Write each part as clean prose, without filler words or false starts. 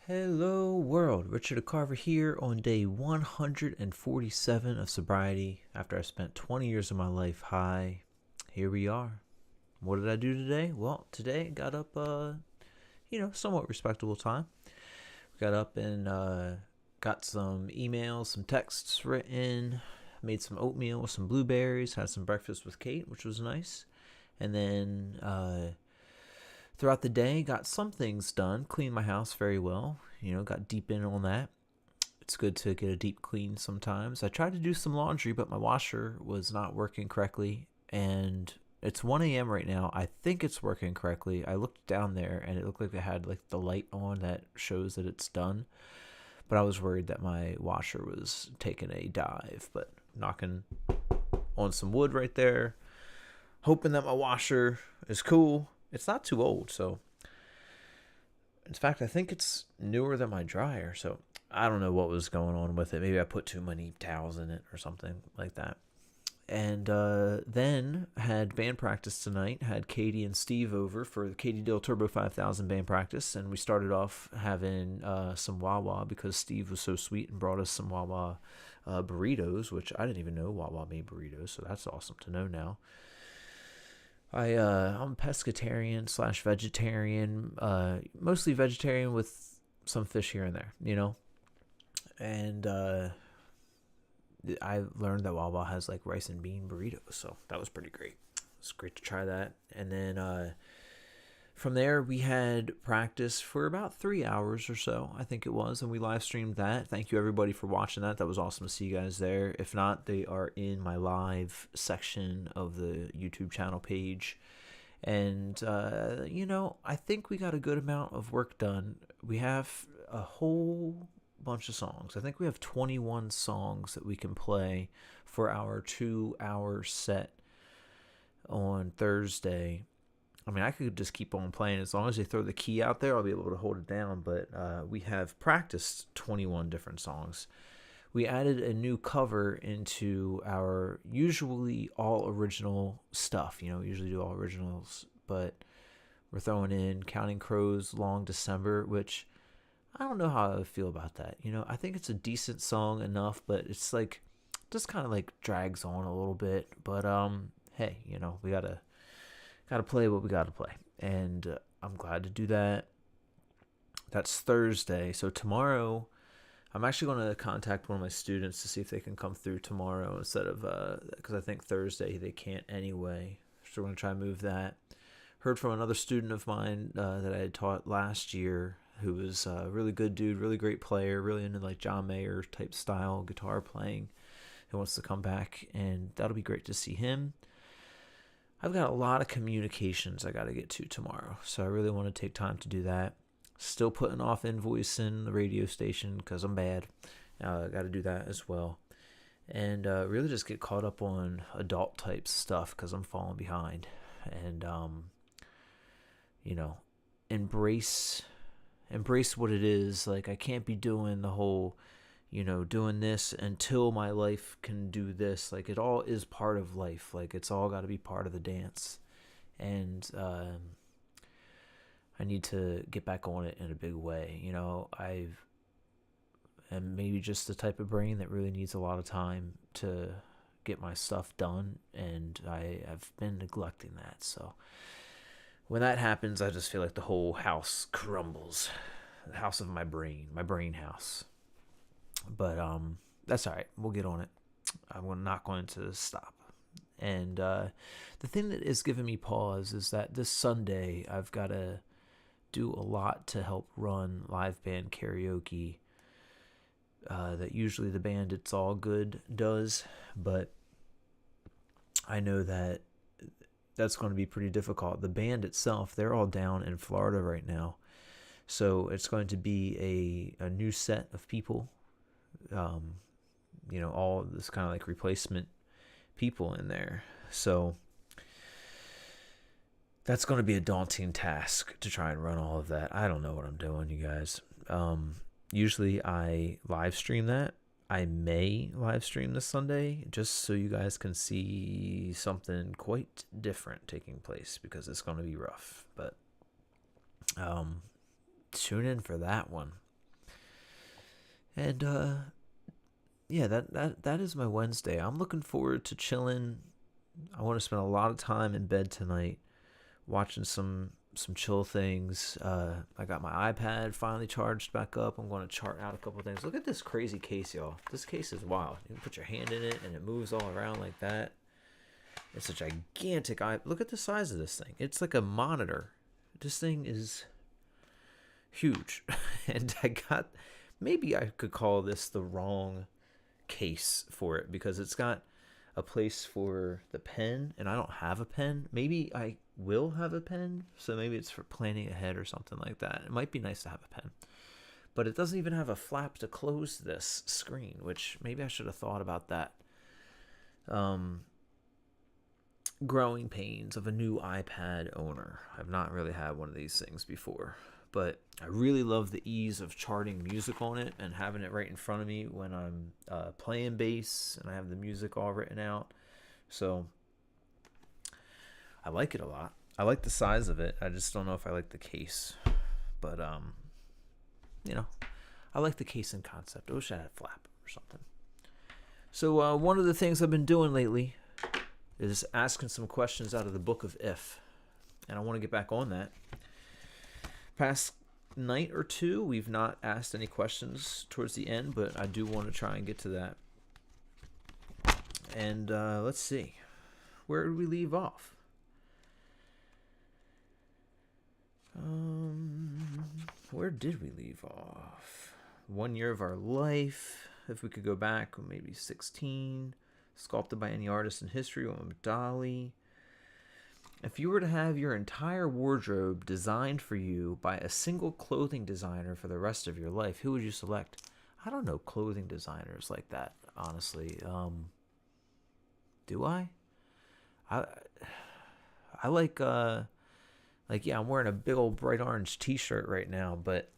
Hello world, Richard Carver here on day 147 of sobriety after I spent 20 years of my life high. Here we are. What did I do today? Well, today I got up, somewhat respectable time. Got up and got some emails, some texts written, made some oatmeal with some blueberries, had some breakfast with Kate, which was nice. And then throughout the day, got some things done, cleaned my house very well, got deep in on that. It's good to get a deep clean sometimes. I tried to do some laundry, but my washer was not working correctly, and it's 1 a.m. right now. I think it's working correctly. I looked down there, and it looked like it had like the light on that shows that it's done, but I was worried that my washer was taking a dive, but knocking on some wood right there, hoping that my washer is cool. It's not too old, so in fact, I think it's newer than my dryer, so I don't know what was going on with it. Maybe I put too many towels in it or something like that. And then had band practice tonight. Had Katie and Steve over for the Katie Dill Turbo 5000 band practice, and we started off having some Wawa because Steve was so sweet and brought us some Wawa burritos, which I didn't even know Wawa made burritos, so that's awesome to know now. I'm pescatarian slash vegetarian, mostly vegetarian with some fish here and there, And I learned that Wawa has like rice and bean burritos, so that was pretty great. It's great to try that. And then from there, we had practice for about 3 hours or so, I think it was, and we live streamed that. Thank you everybody for watching that. That was awesome to see you guys there. If not, they are in my live section of the YouTube channel page. And, I think we got a good amount of work done. We have a whole bunch of songs. I think we have 21 songs that we can play for our 2 hour set on Thursday. I mean, I could just keep on playing. As long as they throw the key out there, I'll be able to hold it down. But we have practiced 21 different songs. We added a new cover into our usually all original stuff. We usually do all originals. But we're throwing in Counting Crows' Long December, which I don't know how I feel about that. I think it's a decent song enough, but it's like just kind of like drags on a little bit. But hey, we gotta play what we gotta play, and I'm glad to do that. That's Thursday, so tomorrow I'm actually going to contact one of my students to see if they can come through tomorrow instead of because I think Thursday they can't anyway, so we're going to try and move that. Heard from another student of mine that I had taught last year who was a really good dude, really great player, really into like John Mayer type style guitar playing, who wants to come back, and that'll be great to see him. I've got a lot of communications I got to get to tomorrow, so I really want to take time to do that. Still putting off invoicing the radio station because I'm bad. I got to do that as well. And really just get caught up on adult type stuff because I'm falling behind. And, embrace what it is. Like, I can't be doing the whole doing this until my life can do this. Like, it all is part of life. Like, it's all got to be part of the dance. And I need to get back on it in a big way. I'm maybe just the type of brain that really needs a lot of time to get my stuff done, and I have been neglecting that. So when that happens, I just feel like the whole house crumbles. The house of my brain house. But that's all right. We'll get on it. I'm not going to stop. And the thing that is giving me pause is that this Sunday I've got to do a lot to help run live band karaoke that usually the band It's All Good does. But I know that that's going to be pretty difficult. The band itself, they're all down in Florida right now. So it's going to be a new set of people. All this kind of like replacement people in there. So that's going to be a daunting task to try and run all of that. I don't know what I'm doing, you guys. Usually I live stream that. I may live stream this Sunday just so you guys can see something quite different taking place because it's going to be rough. But tune in for that one. And yeah, that is my Wednesday. I'm looking forward to chilling. I want to spend a lot of time in bed tonight, watching some chill things. I got my iPad finally charged back up. I'm going to chart out a couple things. Look at this crazy case, y'all. This case is wild. You can put your hand in it and it moves all around like that. It's a gigantic Look at the size of this thing. It's like a monitor. This thing is huge. And maybe I could call this the wrong case for it, because it's got a place for the pen, and I don't have a pen. Maybe I will have a pen, so maybe it's for planning ahead or something like that. It might be nice to have a pen, but it doesn't even have a flap to close this screen, which maybe I should have thought about that. Growing pains of a new iPad owner. I've not really had one of these things before, but I really love the ease of charting music on it and having it right in front of me when I'm playing bass and I have the music all written out. So I like it a lot. I like the size of it. I just don't know if I like the case, but I like the case in concept. I wish I had a flap or something. So one of the things I've been doing lately is asking some questions out of the book of If, and I want to get back on that. Past night or two, we've not asked any questions towards the end, but I do want to try and get to that. And let's see, where did we leave off? Where did we leave off? 1 year of our life. If we could go back, maybe 16. Sculpted by any artist in history, Dali. If you were to have your entire wardrobe designed for you by a single clothing designer for the rest of your life, who would you select? I don't know clothing designers like that, honestly. Do I? I like yeah, I'm wearing a big old bright orange t-shirt right now, but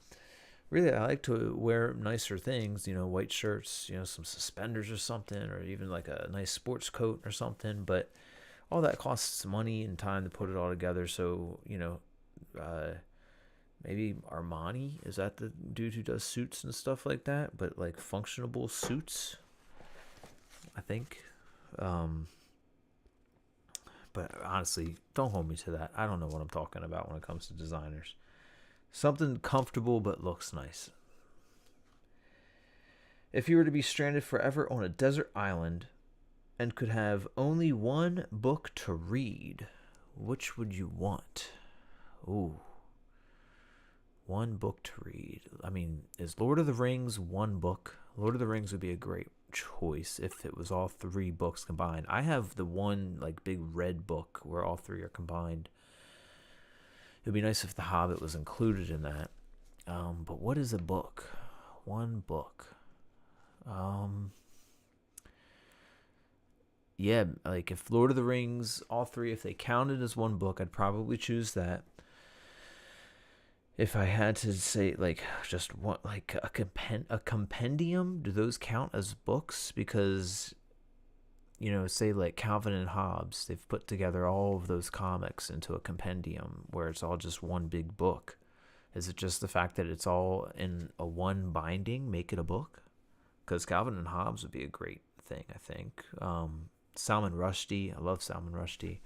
really I like to wear nicer things, white shirts, some suspenders or something, or even like a nice sports coat or something, but all that costs money and time to put it all together. So, maybe Armani, is that the dude who does suits and stuff like that, but like functionable suits, I think. But honestly, don't hold me to that. I don't know what I'm talking about when it comes to designers. Something comfortable but looks nice. If you were to be stranded forever on a desert island and could have only one book to read, which would you want? Ooh. One book to read. I mean, is Lord of the Rings one book? Lord of the Rings would be a great choice if it was all 3 books combined. I have the one like big red book where all 3 are combined. It'd be nice if The Hobbit was included in that. But what is a book? One book. Yeah, like if Lord of the Rings, all 3, if they counted as one book, I'd probably choose that. If I had to say like just one, like a compendium, do those count as books? Because say like Calvin and Hobbes, they've put together all of those comics into a compendium where it's all just one big book. Is it just the fact that it's all in a one binding make it a book? Because Calvin and Hobbes would be a great thing, I think. Salman Rushdie, I love Salman Rushdie.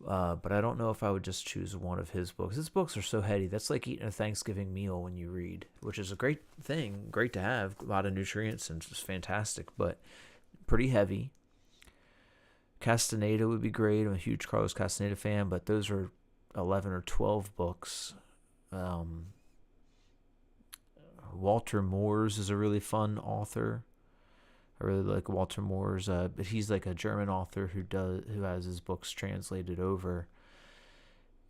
But I don't know if I would just choose one of his books. His books are so heady. That's like eating a Thanksgiving meal when you read, which is a great thing, great to have, a lot of nutrients and just fantastic, but pretty heavy. Castaneda would be great. I'm a huge Carlos Castaneda fan, but those are 11 or 12 books. Walter Moors is a really fun author. I really like Walter Moors, but he's like a German author who has his books translated over,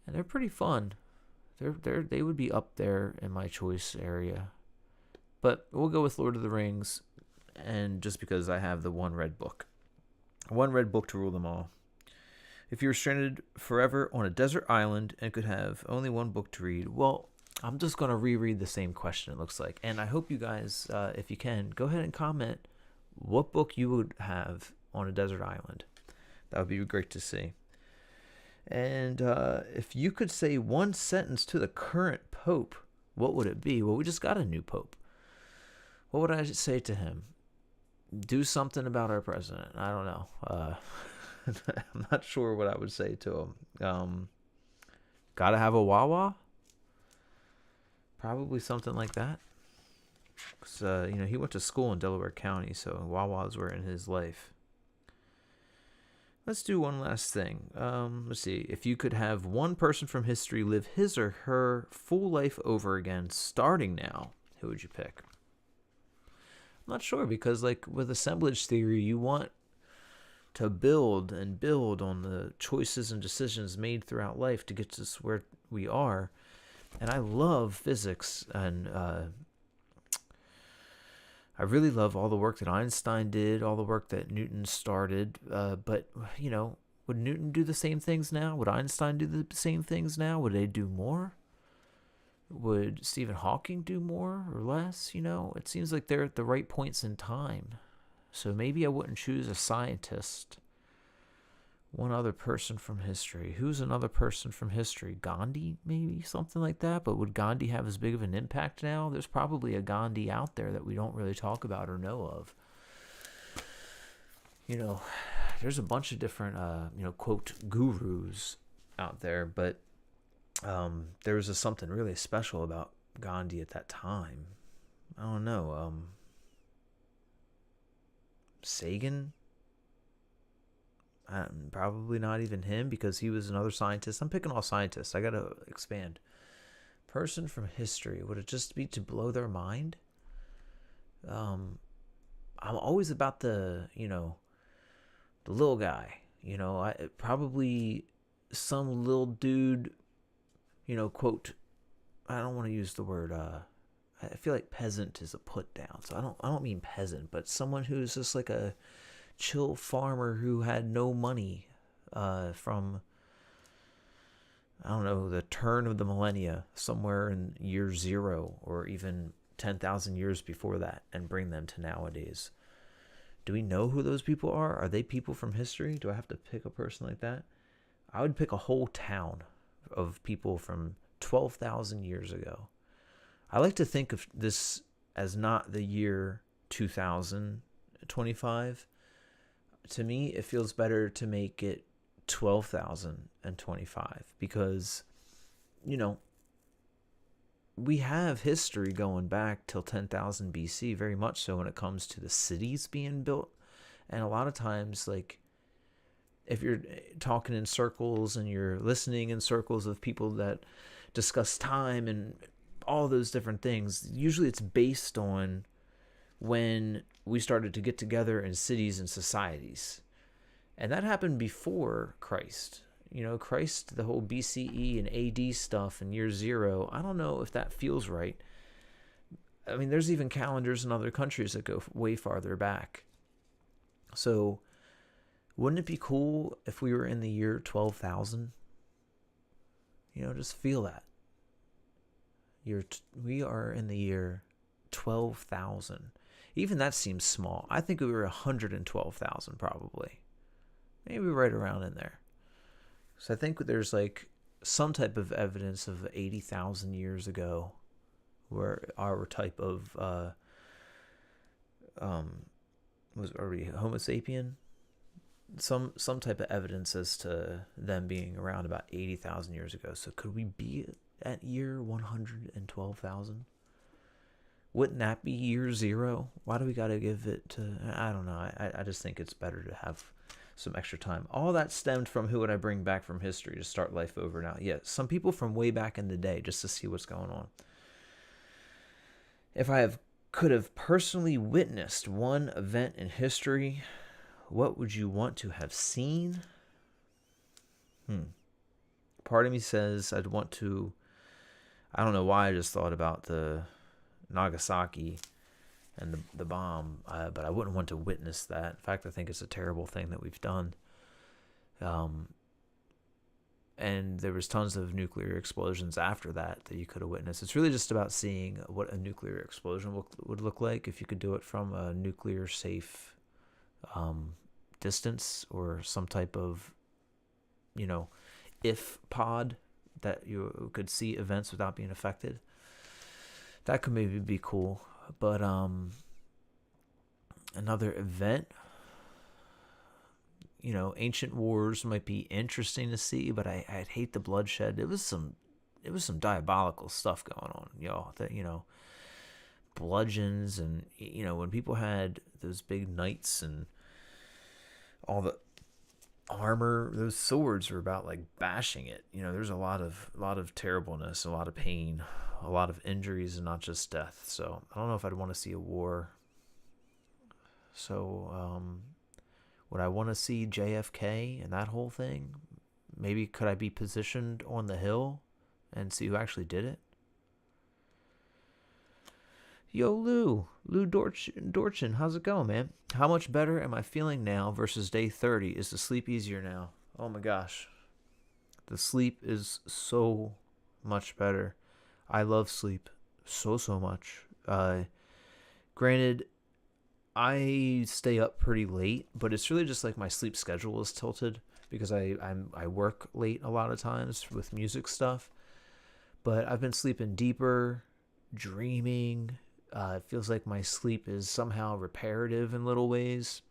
and they're pretty fun. They would be up there in my choice area, but we'll go with Lord of the Rings, and just because I have the one red book to rule them all. If you were stranded forever on a desert island and could have only one book to read, well, I'm just gonna reread the same question. It looks like, and I hope you guys, if you can, go ahead and comment what book you would have on a desert island. That would be great to see. And if you could say one sentence to the current pope, what would it be? Well, we just got a new pope. what would I say to him? Do something about our president. I don't know. I'm not sure what I would say to him. Gotta have a Wawa? Probably something like that. Because, he went to school in Delaware County, so Wawas were in his life. Let's do one last thing. Let's see. If you could have one person from history live his or her full life over again, starting now, who would you pick? I'm not sure, because like with assemblage theory, you want to build and build on the choices and decisions made throughout life to get to where we are. And I love physics, and I really love all the work that Einstein did, all the work that Newton started. But, would Newton do the same things now? Would Einstein do the same things now? Would they do more? Would Stephen Hawking do more or less? It seems like they're at the right points in time. So maybe I wouldn't choose a scientist. One other person from history. Who's another person from history? Gandhi, maybe? Something like that. But would Gandhi have as big of an impact now? There's probably a Gandhi out there that we don't really talk about or know of. There's a bunch of different, quote, gurus out there. But there was something really special about Gandhi at that time. I don't know. Sagan? Probably not even him, because he was another scientist. I'm picking all scientists. I gotta expand. Person from history. Would it just be to blow their mind? I'm always about the little guy. Probably some little dude, quote, I don't want to use the word, I feel like peasant is a put down. So I don't mean peasant, but someone who's just like a chill farmer who had no money from, I don't know, the turn of the millennia, somewhere in year 0 or even 10,000 years before that, and bring them to nowadays. Do we know who those people are? Are they people from history? Do I have to pick a person like that? I would pick a whole town of people from 12,000 years ago. I like to think of this as not the year 2025. To me, it feels better to make it 12,025, because, we have history going back till 10,000 BC, very much so, when it comes to the cities being built. And a lot of times, like, if you're talking in circles and you're listening in circles of people that discuss time and all those different things, usually it's based on when we started to get together in cities and societies. And that happened before Christ. Christ, the whole BCE and AD stuff in year 0, I don't know if that feels right. I mean, there's even calendars in other countries that go way farther back. So wouldn't it be cool if we were in the year 12,000? Just feel that. We are in the year 12,000. Even that seems small. I think we were 112,000 probably. Maybe right around in there. So I think there's like some type of evidence of 80,000 years ago where our type of are we Homo sapien? Some type of evidence as to them being around about 80,000 years ago. So could we be at year 112,000? Wouldn't that be year 0? Why do we got to give it to... I don't know. I just think it's better to have some extra time. All that stemmed from who would I bring back from history to start life over now. Yeah, some people from way back in the day, just to see what's going on. If I could have personally witnessed one event in history, what would you want to have seen? Part of me says I'd want to... I don't know why I just thought about the Nagasaki and the bomb, but I wouldn't want to witness that. In fact, I think it's a terrible thing that we've done. And there was tons of nuclear explosions after that you could have witnessed. It's really just about seeing what a nuclear explosion would look like if you could do it from a nuclear safe distance, or some type of, if pod that you could see events without being affected. That could maybe be cool. But another event, Ancient Wars might be interesting to see, but I'd hate the bloodshed. It was some diabolical stuff going on, that bludgeons, and when people had those big knights and all the armor, those swords were about like bashing it. There's a lot of terribleness, a lot of pain, a lot of injuries, and not just death. So I don't know if I'd want to see a war. So would I want to see JFK and that whole thing? Maybe could I be positioned on the hill and see who actually did it? Yo, Lou Dorchin, how's it going, man? How much better am I feeling now versus day 30? Is the sleep easier now? Oh my gosh. The sleep is so much better. I love sleep so much. Granted, I stay up pretty late, but it's really just like my sleep schedule is tilted because I work late a lot of times with music stuff. But I've been sleeping deeper, dreaming. It feels like my sleep is somehow reparative in little ways.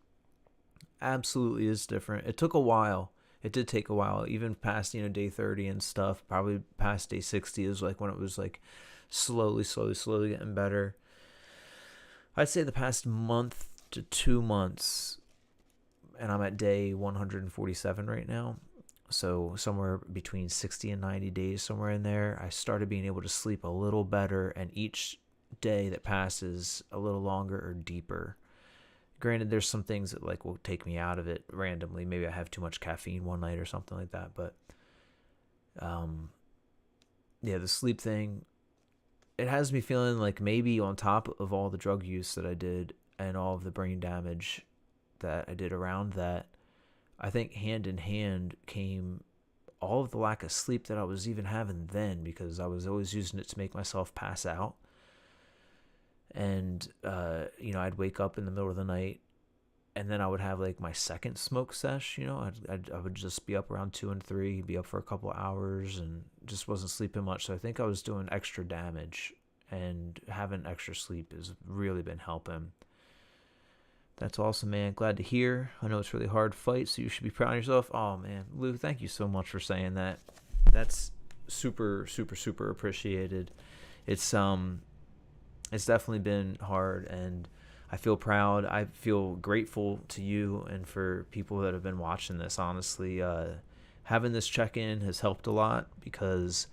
Absolutely is different. It took a while. It did take a while, even past day 30 and stuff. Probably past day 60 is like when it was like slowly getting better. I'd say the past month to 2 months, and I'm at day 147 right now. So somewhere between 60 and 90 days, somewhere in there, I started being able to sleep a little better, and each day that passes a little longer or deeper. Granted, there's some things that like will take me out of it randomly. Maybe I have too much caffeine one night or something like that. But yeah, the sleep thing, it has me feeling like maybe on top of all the drug use that I did and all of the brain damage that I did around that, I think hand in hand came all of the lack of sleep that I was even having then, because I was always using it to make myself pass out. And, I'd wake up in the middle of the night, and then I would have like my second smoke sesh. I would just be up around 2 and 3, be up for a couple of hours, and just wasn't sleeping much. So I think I was doing extra damage, and having extra sleep has really been helping. That's awesome, man. Glad to hear. I know it's a really hard fight, so you should be proud of yourself. Oh, man. Lou, thank you so much for saying that. That's super appreciated. It's definitely been hard, and I feel proud. I feel grateful to you and for people that have been watching this, honestly. Having this check-in has helped a lot because,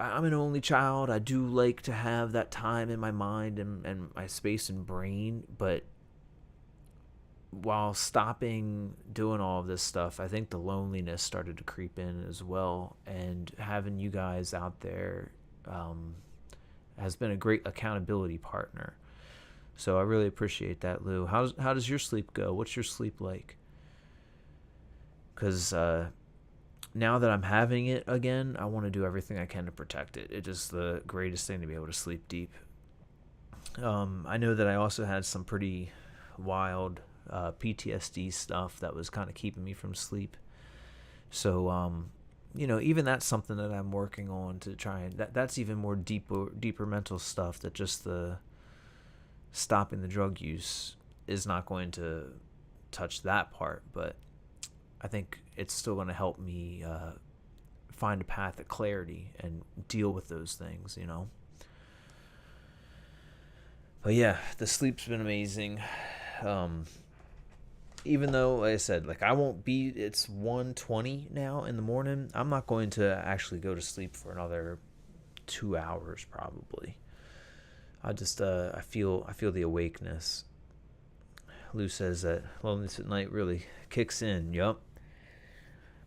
I'm an only child. I do like to have that time in my mind and my space and brain, but while stopping doing all of this stuff, I think the loneliness started to creep in as well. And having you guys out there has been a great accountability partner. So I really appreciate that, Lou. How does your sleep go? What's your sleep like? Because now that I'm having it again, I want to do everything I can to protect it. It's just the greatest thing to be able to sleep deep. I know that I also had some pretty wild PTSD stuff that was kind of keeping me from sleep. So, even that's something that I'm working on to try, and that's even more deeper mental stuff that just the stopping the drug use is not going to touch that part. But I think it's still going to help me find a path of clarity and deal with those things, But yeah, the sleep's been amazing. Even though, like I said, like it's 1:20 now in the morning. I'm not going to actually go to sleep for another 2 hours probably. I just I feel the awakeness. Lou says that loneliness at night really kicks in. Yup.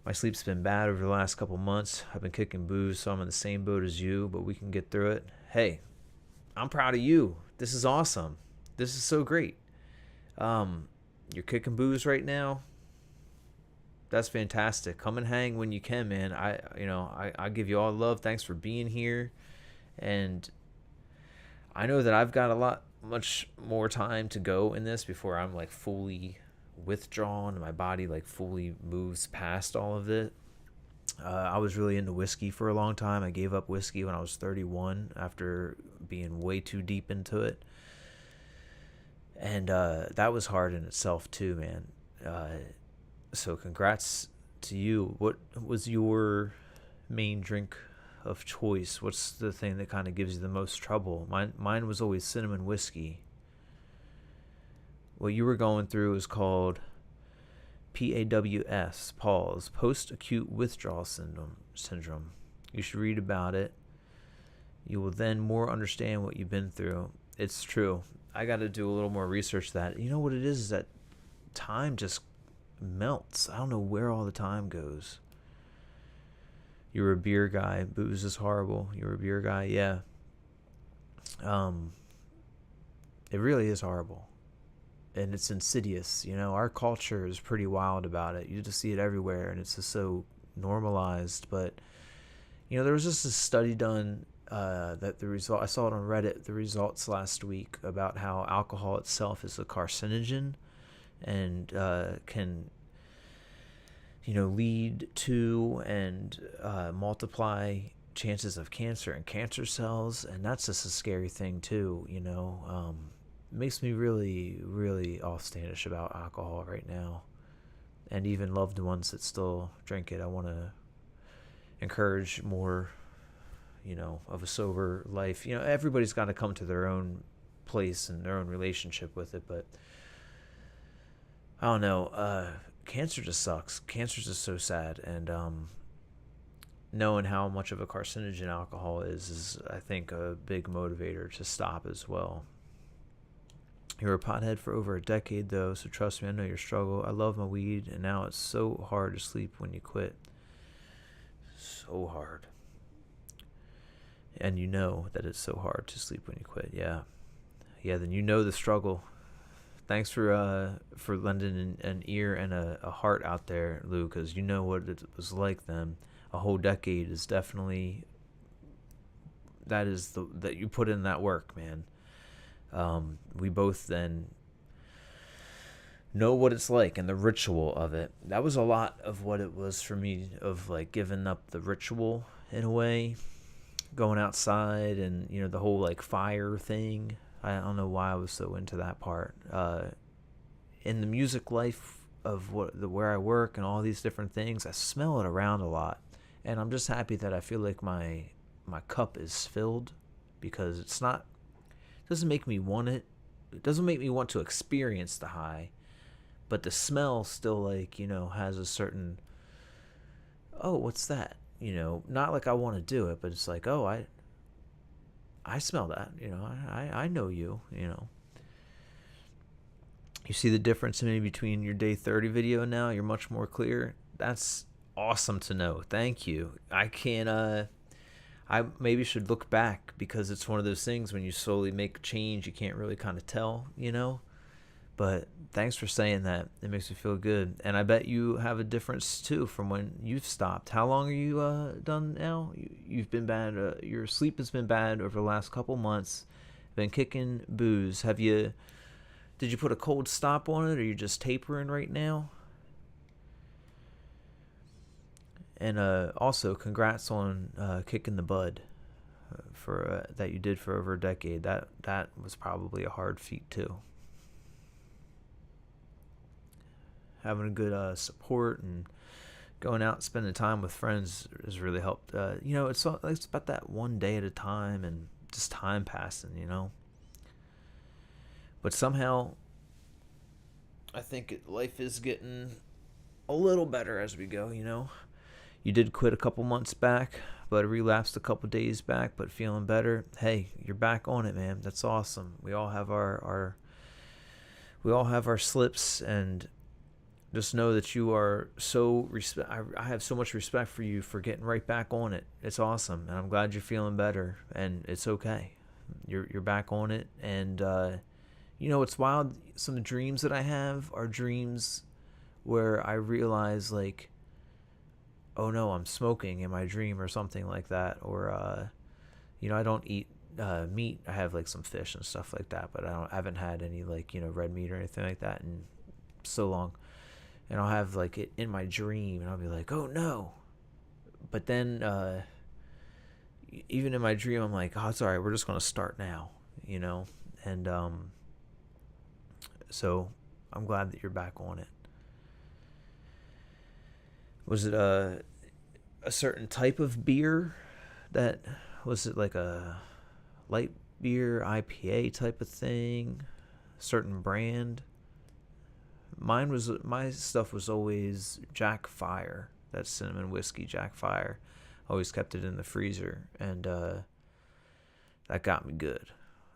My sleep's been bad over the last couple months. I've been kicking booze, so I'm in the same boat as you, but we can get through it. Hey, I'm proud of you. This is awesome. This is so great. You're kicking booze right now. That's fantastic. Come and hang when you can, man. I give you all love. Thanks for being here. And I know that I've got much more time to go in this before I'm like fully withdrawn and my body like fully moves past all of it. I was really into whiskey for a long time. I gave up whiskey when I was 31 after being way too deep into it. And that was hard in itself too, man. So congrats to you. What was your main drink of choice? What's the thing that kind of gives you the most trouble? Mine was always cinnamon whiskey. What you were going through is called PAWS, pause, post-acute withdrawal syndrome. You should read about it. You will then more understand what you've been through. It's true. I got to do a little more research that. You know what it is that time just melts. I don't know where all the time goes. You were a beer guy. Booze is horrible. You were a beer guy. Yeah. It really is horrible. And it's insidious. You know, our culture is pretty wild about it. You just see it everywhere, and it's just so normalized. But, you know, there was just a study done that the result, I saw it on Reddit, the results last week about how alcohol itself is a carcinogen and can, you know, lead to and multiply chances of cancer and cancer cells. And that's just a scary thing too, you know. Makes me really, really offstandish about alcohol right now. And even loved ones that still drink it. I want to encourage more, you know, of a sober life. You know, everybody's got to come to their own place and their own relationship with it. But I don't know. Cancer just sucks. Cancer's just so sad. And knowing how much of a carcinogen alcohol is, I think, a big motivator to stop as well. You were a pothead for over a decade, though, so trust me, I know your struggle. I love my weed, and now it's so hard to sleep when you quit. So hard. And you know that it's so hard to sleep when you quit. Yeah. Yeah, then you know the struggle. Thanks for lending an ear and a heart out there, Lou, because you know what it was like then. A whole decade is definitely... That you put in that work, man. We both then know what it's like and the ritual of it. That was a lot of what it was for me, of like giving up the ritual in a way, going outside and, you know, the whole like fire thing. I don't know why I was so into that part. In the music life of where I work and all these different things, I smell it around a lot. And I'm just happy that I feel like my cup is filled, because it doesn't make me want it. It doesn't make me want to experience the high, but the smell still, like, you know, has a certain, oh, what's that? You know, not like I want to do it, but it's like, oh, I smell that, you know, I know you, you know. You see the difference maybe between your day 30 video and now? You're much more clear. That's awesome to know. Thank you. I maybe should look back, because it's one of those things when you slowly make change, you can't really kind of tell, you know. But thanks for saying that. It makes me feel good. And I bet you have a difference too from when you've stopped. How long are you done now? You've been bad. Your sleep has been bad over the last couple months. Been kicking booze. Did you put a cold stop on it, or you're just tapering right now? And also, congrats on kicking the bud for that you did for over a decade. That was probably a hard feat too. Having a good support and going out, spending time with friends has really helped. You know, it's about that one day at a time and just time passing, you know. But somehow, I think life is getting a little better as we go, you know. You did quit a couple months back, but relapsed a couple days back, but feeling better. Hey, you're back on it, man. That's awesome. We all have our slips, and just know that you are so I have so much respect for you for getting right back on it. It's awesome, and I'm glad you're feeling better, and it's okay. You're back on it, and you know, it's wild. Some dreams that I have are dreams where I realize, like, oh no, I'm smoking in my dream or something like that. Or, you know, I don't eat meat. I have like some fish and stuff like that, but I haven't had any, like, you know, red meat or anything like that in so long. And I'll have like it in my dream, and I'll be like, oh no, But then even in my dream, I'm like, oh, it's all right. We're just gonna start now, you know. And so I'm glad that you're back on it. Was it a certain type of beer that was it like a light beer IPA type of thing? Certain brand? My stuff was always Jack Fire. That cinnamon whiskey Jack Fire. Always kept it in the freezer, and that got me good.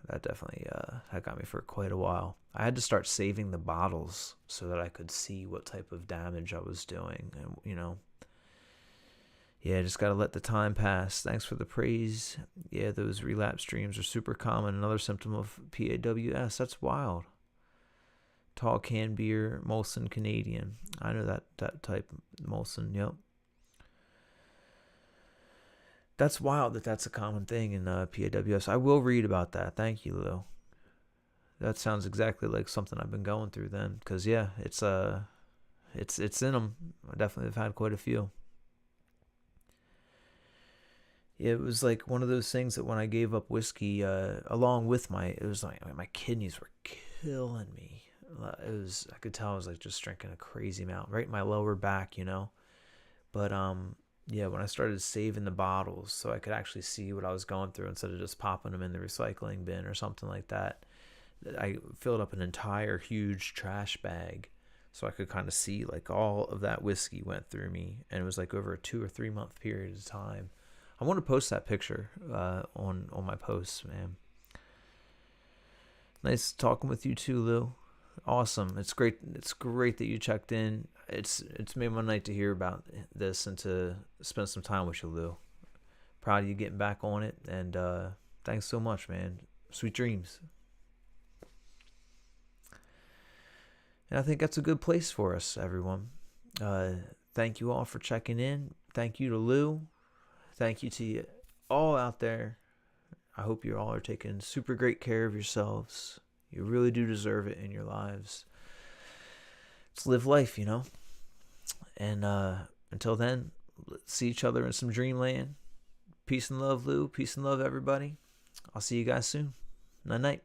That definitely that got me for quite a while. I had to start saving the bottles so that I could see what type of damage I was doing, and yeah, just gotta let the time pass. Thanks for the praise. Yeah, those relapse dreams are super common. Another symptom of PAWS. That's wild. Tall can beer, Molson Canadian. I know that type, Molson. Yep. That's wild that's a common thing in PAWS. I will read about that. Thank you, Lou. That sounds exactly like something I've been going through then. Cause yeah, it's in them. I definitely have had quite a few. Yeah, it was like one of those things that when I gave up whiskey, along with it was like my kidneys were killing me. I could tell I was like just drinking a crazy amount right in my lower back, But yeah, when I started saving the bottles so I could actually see what I was going through instead of just popping them in the recycling bin or something like that, I filled up an entire huge trash bag so I could kind of see like all of that whiskey went through me, and it was like over a 2 or 3 month period of time. I want to post that picture on my posts, man. Nice talking with you too, Lou. Awesome. It's great. It's great that you checked in. It's made my night to hear about this and to spend some time with you, Lou. Proud of you getting back on it, and thanks so much, man. Sweet dreams. And I think that's a good place for us, everyone. Thank you all for checking in. Thank you to Lou. Thank you to you all out there. I hope you all are taking super great care of yourselves. You really do deserve it in your lives. Let's live life, And until then, let's see each other in some dreamland. Peace and love, Lou. Peace and love, everybody. I'll see you guys soon. Night night.